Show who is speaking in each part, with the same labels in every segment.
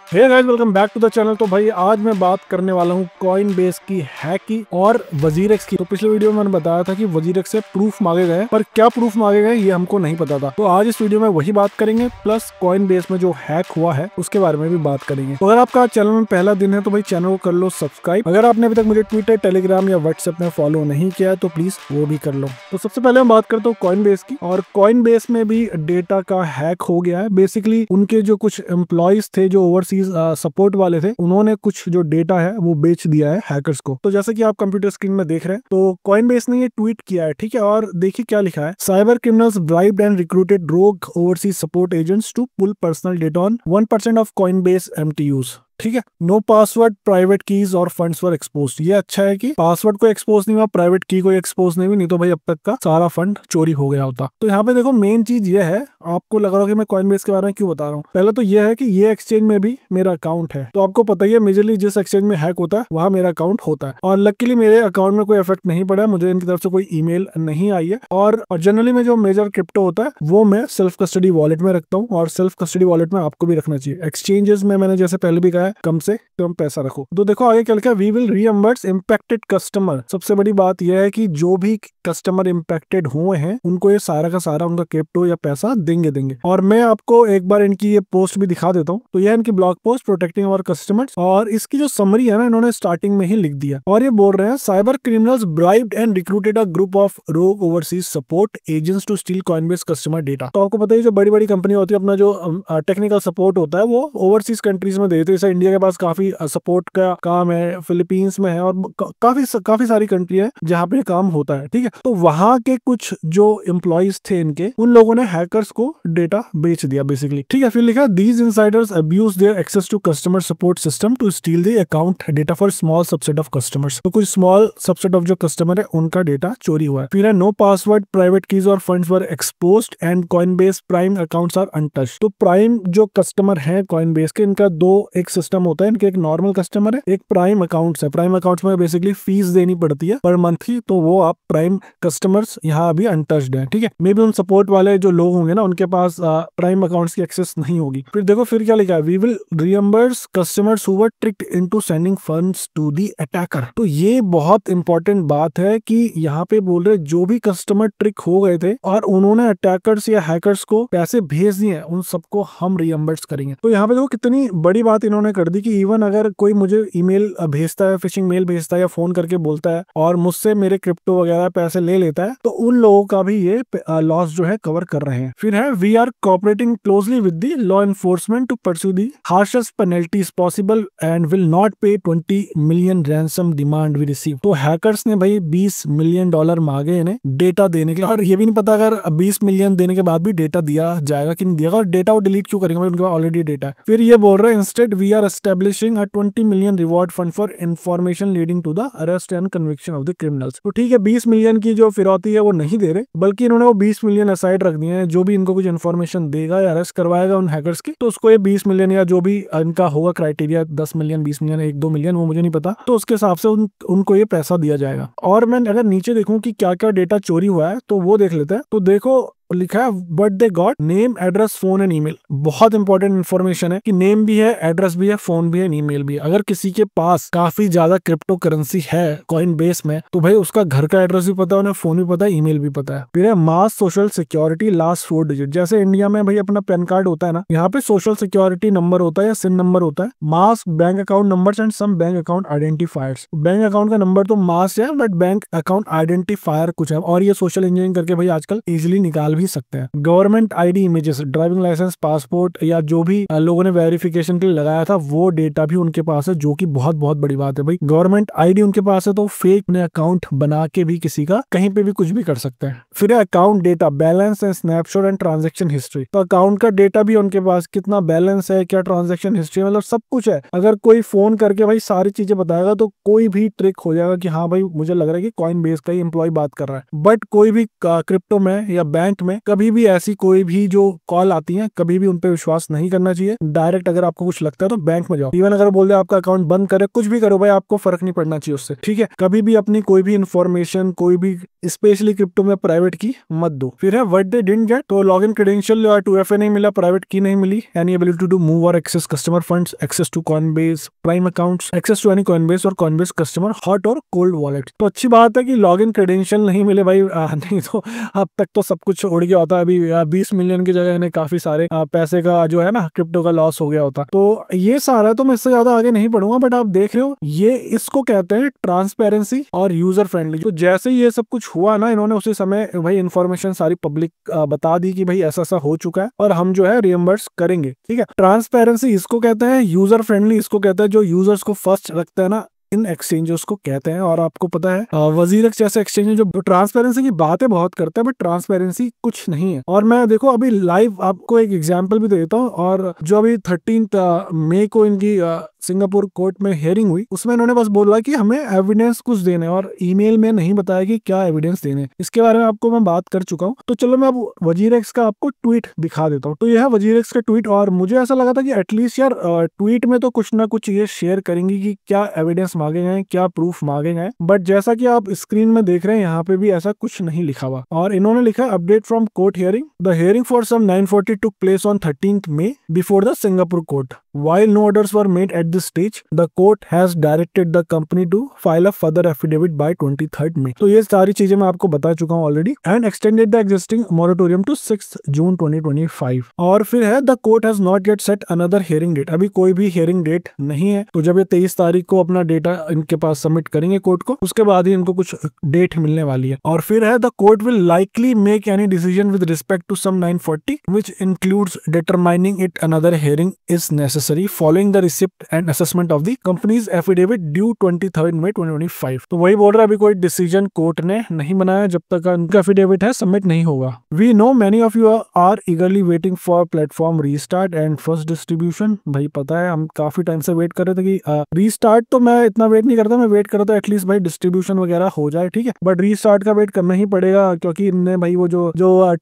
Speaker 1: Hey guys, welcome back to the channel. तो भाई आज मैं बात करने वाला हूँ कॉइनबेस की हैक की और वजीरेक्स की। तो पिछले वीडियो में मैंने बताया था कि वजीरेक्स से प्रूफ मांगे गए, पर क्या प्रूफ मांगे गए ये हमको नहीं पता था। तो आज इस वीडियो में वही बात करेंगे, प्लस कॉइनबेस में जो हैक हुआ है उसके बारे में भी बात करेंगे। तो अगर आपका चैनल में पहला दिन है तो भाई चैनल को कर लो सब्सक्राइब। अगर आपने अभी तक मुझे ट्विटर, टेलीग्राम या व्हाट्सएप में फॉलो नहीं किया है तो प्लीज वो भी कर लो। तो सबसे पहले मैं बात करता हूँ कॉइनबेस की, और कॉइनबेस में भी डेटा का हैक हो गया है। बेसिकली उनके जो कुछ एम्प्लॉयज थे जो ओवरसीज सपोर्ट वाले थे, उन्होंने कुछ जो डेटा है वो बेच दिया है हैकर्स को। तो जैसे कि आप कंप्यूटर स्क्रीन में देख रहे हैं, तो कॉइनबेस ने ये ट्वीट किया है, ठीक है। और देखिए क्या लिखा है, cyber criminals bribed and recruited rogue overseas support agents to pull personal data on 1% of Coinbase MTUs. ठीक है, नो पासवर्ड, प्राइवेट कीज और फंड्स वर एक्सपोज। ये अच्छा है कि पासवर्ड को एक्सपोज नहीं हुआ, प्राइवेट की को एक्सपोज नहीं हुई, नहीं तो भाई अब तक का सारा फंड चोरी हो गया होता। तो यहाँ पे देखो मेन चीज ये है, आपको लग रहा है कि मैं कॉइनबेस के बारे में क्यों बता रहा हूँ। पहले तो ये है कि ये एक्सचेंज में भी मेरा अकाउंट है, तो आपको पता ही है मेजरली जिस एक्सचेंज में हैक होता है वहां मेरा अकाउंट होता है। और लकीली मेरे अकाउंट में कोई इफेक्ट नहीं पड़ा है, मुझे इनकी तरफ से कोई ईमेल नहीं आई है। और जनरली में जो मेजर क्रिप्टो होता है वो मैं सेल्फ कस्टडी वॉलेट में रखता हूँ, और सेल्फ कस्टडी वॉलेट में आपको भी रखना चाहिए। एक्सचेंजेस में मैंने जैसे पहले भी कहा है, कम से कम पैसा रखो। तो देखो आगे क्या लिखा है, we will reimburse impacted customer. सबसे बड़ी बात यह है कि जो भी कस्टमर इंपैक्टेड हुए हैं उनको ये सारा का सारा उनका क्रिप्टो या पैसा देंगे। और मैं आपको एक बार इनकी ये पोस्ट भी दिखा देता हूँ। तो यह इनकी blog post protecting our customers, और इसकी जो समरी है ना, इन्होंने स्टार्टिंग में ही लिख दिया। और ये बोल रहे हैं, cyber criminals bribed and recruited a group of rogue overseas support agents to steal Coinbase customer data. तो आपको पता है जो बड़ी बड़ी कंपनी होती है, अपना जो टेक्निकल सपोर्ट होता है वो ओवरसीज कंट्रीज में देते हैं। जैसे इंडिया के पास काफी सपोर्ट का काम है, फिलीपींस में है, और काफी सारी कंट्री है जहाँ पे काम होता है, ठीक है। तो वहां के कुछ जो एम्प्लॉइज थे इनके, उन लोगों ने हैकर्स को डेटा बेच दिया बेसिकली, ठीक है। फिर लिखा, these insiders abuse their access to customer support system to steal the account data for small subset of customers. तो कुछ स्मॉल सबसेट ऑफ जो कस्टमर है उनका डेटा चोरी हुआ है। फिर है, नो पासवर्ड, प्राइवेट कीज और funds were exposed and Coinbase prime accounts are untouched. तो प्राइम जो कस्टमर है कॉइनबेस के, इनका दो एक सिस्टम होता है, इनके एक नॉर्मल कस्टमर है, एक प्राइम अकाउंट्स है। प्राइम अकाउंट्स में बेसिकली फीस देनी पड़ती है पर मंथ की, तो वो आप प्राइम कस्टमर्स यहाँ अभी अनटच्ड है, ठीक है। मे बी उन सपोर्ट वाले जो लोग होंगे ना, उनके पास प्राइम अकाउंट्स की एक्सेस नहीं होगी। फिर देखो फिर क्या लिखा है, we will reimburse customers who were tricked into sending funds to the attacker. तो ये बहुत इंपॉर्टेंट बात है कि यहाँ पे बोल रहे जो भी कस्टमर ट्रिक हो गए थे और उन्होंने अटैकर्स या हैकर्स को पैसे भेज दिए, उन सबको हम रियम्बर्स करेंगे। तो यहाँ पे देखो कितनी बड़ी बात इन्होंने कर दी कि इवन अगर कोई मुझे ईमेल भेजता है, फिशिंग मेल भेजता है या फोन करके बोलता है और मुझसे मेरे क्रिप्टो वगैरह पैसे ले लेता है, तो उन लोगों का भी ये लॉस जो है कवर कर रहे हैं। फिर है, we are cooperating closely with the law enforcement to pursue the harshest penalties possible and will not pay 20 million ransom demand we receive. तो हैकर्स ने भाई $20 मिलियन मांगे इन्हें डेटा देने के लिए, और ये भी नहीं पता अगर 20 मिलियन देने के बाद भी डेटा दिया जाएगा कि नहीं दिया, और डेटा वो डिलीट क्यों करेंगे, उनके पास ऑलरेडी डेटा है। फिर ये बोल रहे हैं, instead we are establishing a 20 million reward fund for information leading to the arrest and conviction of the criminals. तो ठीक है, 20 मिलियन की जो फिरौती है वो नहीं दे रहे, बल्कि इन्होंने वो 20 मिलियन असाइड रख दिए हैं। जो भी इनको कुछ इन्फॉर्मेशन देगा या अरेस्ट करवाएगा उन हैकर्स की, तो उसको ये 20 मिलियन या जो भी इनका होगा क्राइटेरिया, 10 मिलियन, 20 मिलियन, 1-2 मिलियन, वो मुझे नहीं पता, तो उसके हिसाब से उनको ये पैसा दिया जाएगा। और मैं अगर नीचे देखूं कि क्या क्या डेटा चोरी हुआ है तो वो देख लेते हैं। तो देखो लिखा है, but they got name, address, phone and email. बहुत इंपॉर्टेंट इन्फॉर्मेशन है कि नेम भी है, एड्रेस भी है, फोन भी है, ईमेल भी है। अगर किसी के पास काफी ज्यादा क्रिप्टो करेंसी है कॉइनबेस में, तो भाई उसका घर का एड्रेस भी पता है, उन्हें फोन भी पता है, ईमेल भी पता है। फिर है, मास सोशल सिक्योरिटी लास्ट 4 डिजिट। जैसे इंडिया में भाई अपना पैन कार्ड होता है ना, यहाँ पे सोशल सिक्योरिटी नंबर होता है या सिन नंबर होता है। Masked bank account number and some bank account identifiers. Bank account का नंबर तो मास है, बट बैंक अकाउंट आइडेंटिफायर कुछ है, और ये सोशल इंजीनियरिंग करके भाई आजकल इजिली निकाल भी सकते हैं। Government ID images, driving licence, passport या जो भी लोगों ने वेरिफिकेशन के लिए लगाया था वो डेटा भी उनके पास है, जो कि बहुत बहुत बड़ी बात है भाई। गवर्नमेंट आईडी उनके पास है तो फेक ने अकाउंट बना के भी किसी का कहीं पे भी कुछ भी कर सकते हैं। फिर account data, balance and snapshot and transaction history. तो अकाउंट का डेटा भी उनके पास, कितना बैलेंस है, क्या ट्रांजेक्शन हिस्ट्री, मतलब सब कुछ है। अगर कोई फोन करके भाई सारी चीजें बताएगा तो कोई भी ट्रिक हो जाएगा कि हाँ भाई मुझे लग रहा है कि कॉइनबेस का ही एम्प्लॉय बात कर रहा है। बट कोई भी क्रिप्टो में या बैंक में कभी भी ऐसी कोई भी जो कॉल आती है कभी भी उन पे विश्वास नहीं करना चाहिए। डायरेक्ट अगर आपको कुछ लगता है तो बैंक में जाओ। इवन अगर बोल दे आपका अकाउंट बंद करे, कुछ भी करो भाई, आपको फर्क नहीं पड़ना चाहिए उससे, ठीक है। कभी भी अपनी कोई भी इंफॉर्मेशन, कोई भी स्पेशली क्रिप्टो में प्राइवेट की मत दो। फिर है व्हाट दे डिडंट गेट, तो लॉगिन क्रेडेंशियल या 2FA नहीं मिला, प्राइवेट की नहीं मिली, एनी एबिलिटी टू मूव और access customer funds, access to Coinbase prime accounts, access to any Coinbase और कॉइनबेस कस्टमर हॉट और कोल्ड वॉलेट। तो अच्छी बात है कि लॉगिन क्रेडेंशियल नहीं मिले भाई, नहीं तो अब तक तो सब कुछ उड़ गया होता। अभी 20 मिलियन की जगह इन्हें काफी सारे पैसे का जो है ना क्रिप्टो का लॉस हो गया होता। तो ये सारा तो मैं इससे ज्यादा आगे नहीं बढ़ूंगा, बट आप देख रहे हो ये इसको कहते हैं ट्रांसपेरेंसी और यूजर फ्रेंडली। तो जैसे ये सब कुछ हुआ ना, इन्होंने उसी समय भाई इन्फॉर्मेशन सारी पब्लिक बता दी कि भाई ऐसा ऐसा हो चुका है और हम जो है रिएम्बर्स करेंगे, ठीक है। ट्रांसपेरेंसी इसको कहते हैं, यूजर फ्रेंडली इसको कहते हैं जो यूजर्स को फर्स्ट रखता है ना, इन एक्सचेंजेस को कहते हैं। और आपको पता है वजीरेक्स जैसे एक्सचेंज जो ट्रांसपेरेंसी की बातें बहुत करते हैं बट ट्रांसपेरेंसी कुछ नहीं है। और मैं देखो अभी लाइव आपको एक एग्जांपल भी देता हूँ। और जो अभी 13 मई को इनकी सिंगापुर कोर्ट में हियरिंग हुई, उसमें इन्होंने बस बोला कि हमें एविडेंस कुछ देने, और ईमेल में नहीं बताया कि क्या एविडेंस देने। इसके बारे में आपको मैं बात कर चुका हूँ। तो चलो मैं अब वजीरेक्स का आपको ट्वीट दिखा देता हूँ। तो यह है वजीरेक्स का ट्वीट, और मुझे ऐसा लगा था कि एटलीस्ट यार ट्वीट में तो कुछ ना कुछ ये शेयर करेंगी कि क्या एविडेंस मांगे गए, क्या प्रूफ मांगे गए। बट जैसा कि आप स्क्रीन में देख रहे हैं यहाँ पे भी ऐसा कुछ नहीं लिखा हुआ। और इन्होंने लिखा update from court hearing, the hearing for some 940 took place on 13th May before the Singapore court. While no orders were made at this stage, the court has directed the company to file a further affidavit by 23rd May। तो ये सारी चीजें मैं आपको बता चुका हूँ already. And extended the existing moratorium to 6th June 2025। और फिर है the court has not yet set another hearing date। अभी कोई भी hearing date नहीं है। तो जब ये 23 तारीख को अपना डेटा इनके पास सबमिट करेंगे कोर्ट को, उसके बाद ही इनको कुछ डेट मिलने वाली है। और फिर है the court will likely make any decision with respect to some 940 which includes determining it another hearing is necessary following the receipt and assessment of the company's affidavit due 23rd May 2025। तो वही बोल रहा है अभी कोई decision court ने नहीं बनाया जब तक उनका एफिडेविट है सबमिट नहीं होगा। We know many of you are eagerly waiting for platform restart and first distribution। भाई पता है हम काफी टाइम से वेट कर रहे थे कि रीस्टार्ट तो मैं इतना वेट नहीं करता, मैं वेट करता एटलीस्ट भाई डिस्ट्रीब्यूशन वगैरह हो जाए, ठीक है। बट रीस्टार्ट का वेट करना ही पड़ेगा क्योंकि इनने भाई वो जो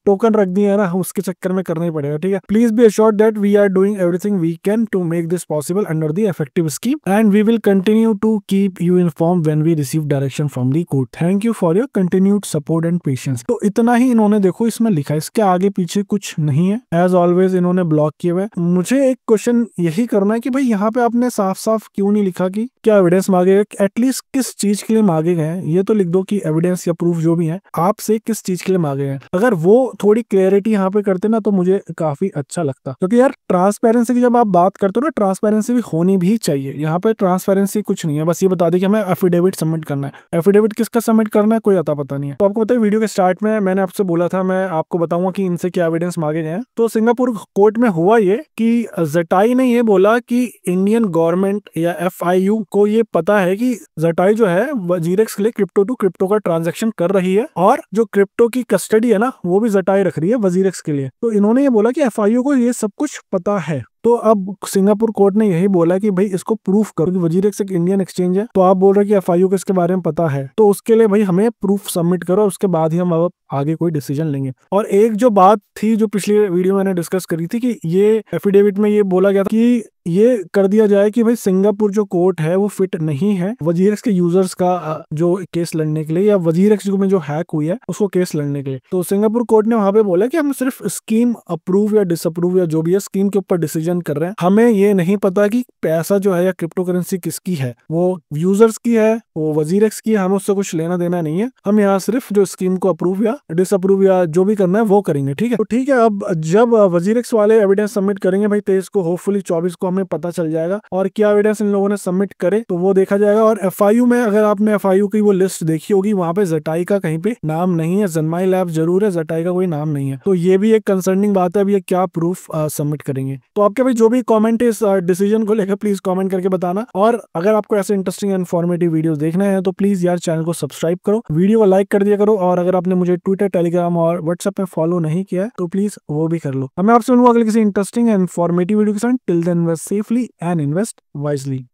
Speaker 1: टोकन रख दिए है ना, उसके चक्कर में करना ही पड़ेगा, ठीक है। Please be assured that we are doing everything we can to make this possible under the effective scheme and we will continue to keep you informed when we receive direction from the court। Thank you for your continued support and patience। तो इतना ही इन्होंने देखो इसमें लिखा है, इसके आगे पीछे कुछ नहीं है। एज ऑलवेज इन्होंने ब्लॉक किए हुए। मुझे एक क्वेश्चन यही करना है कि भाई यहाँ पे आपने साफ साफ क्यों नहीं लिखा कि क्या एविडेंस मांगे गए, एटलीस्ट किस चीज के लिए मांगे गए हैं। ये तो लिख दो कि एविडेंस या प्रूफ जो भी है आपसे किस चीज के लिए मांगे गए। अगर वो थोड़ी क्लियरिटी यहाँ पे करते ना तो मुझे काफी अच्छा लगता, क्योंकि यार ट्रांसपेरेंसी की जब आप बात करते हो ना, ट्रांसपेरेंसी भी होनी भी चाहिए। यहाँ पे ट्रांसपेरेंसी कुछ नहीं है, बस ये बता दी कि हमें एफिडेविट सबमिट करना है। एफिडेविट किसका सबमिट करना है कोई अता पता नहीं है। तो आपको पता है वीडियो के स्टार्ट में मैंने आपसे बोला था मैं आपको बताऊंगा कि इनसे क्या एविडेंस मांगे गए हैं। तो सिंगापुर कोर्ट में हुआ ये कि जटाई ने ये बोला कि इंडियन गवर्नमेंट या FIU को ये पता है कि जटाई जो है वजीरेक्स के लिए क्रिप्टो टू क्रिप्टो का ट्रांजेक्शन कर रही है और जो क्रिप्टो की कस्टडी है ना वो भी जटाई रख रही है वजीरेक्स के लिए। तो इन्होंने ये बोला कि FIU को ये सब कुछ पता है। तो अब सिंगापुर कोर्ट ने यही बोला कि भाई इसको प्रूफ करो कि वजीरेक्स एक इंडियन एक्सचेंज है। तो आप बोल रहे कि FIU को इसके बारे में पता है, तो उसके लिए भाई हमें प्रूफ सबमिट करो, उसके बाद ही हम अब आगे कोई डिसीजन लेंगे। और एक जो बात थी जो पिछली वीडियो मैंने डिस्कस करी थी कि ये एफिडेविट में ये बोला गया था कि ये कर दिया जाए कि भाई सिंगापुर जो कोर्ट है वो फिट नहीं है वजीरेक्स के यूजर्स का जो केस लड़ने के लिए या वजीरेक्स में जो हैक हुई है उसको केस लड़ने के लिए। तो सिंगापुर कोर्ट ने वहां पे बोला कि हम सिर्फ स्कीम अप्रूव या डिसअप्रूव या जो भी है स्कीम के ऊपर डिसीजन कर रहे हैं। हमें ये नहीं पता कि पैसा जो है या क्रिप्टो करेंसी किसकी है, वो यूजर्स की है, वो वजीरेक्स की है, हमें उससे कुछ लेना देना नहीं है। हम यहाँ सिर्फ जो स्कीम को अप्रूव या डिसअप्रूव या जो भी करना है वो करेंगे, ठीक है। तो ठीक है, अब जब वजीरेक्स वाले एविडेंस सबमिट करेंगे भाई 23 को, होपफुली 24 को हमें पता चल जाएगा और क्या एविडेंस इन लोगों ने सबमिट करे तो वो देखा जाएगा। और FIU में अगर आपने FIU की वो लिस्ट देखी होगी वहां पे जटाई का कहीं पे नाम नहीं है। जनमाई लैब जरूर है, जटाई का कोई नाम नहीं है। तो ये भी एक कंसर्निंग बात है, अब ये क्या प्रूफ सबमिट करेंगे। तो आपके भाई जो भी कमेंट है इस डिसीजन को लेकर प्लीज कमेंट करके बताना। और अगर आपको ऐसे इंटरेस्टिंग एंड इन्फॉर्मेटिव वीडियोस देखना है तो प्लीज यार चैनल को सब्सक्राइब करो, वीडियो को लाइक कर दिया करो। और अगर आपने मुझे ट्विटर, टेलीग्राम और व्हाट्सएप पे फॉलो नहीं किया है तो प्लीज वो भी कर लो। मैं आपसे मिलूंगा अगले किसी इंटरेस्टिंग एंड इन्फॉर्मेटिव वीडियो के साथ। Till then invest safely and invest wisely.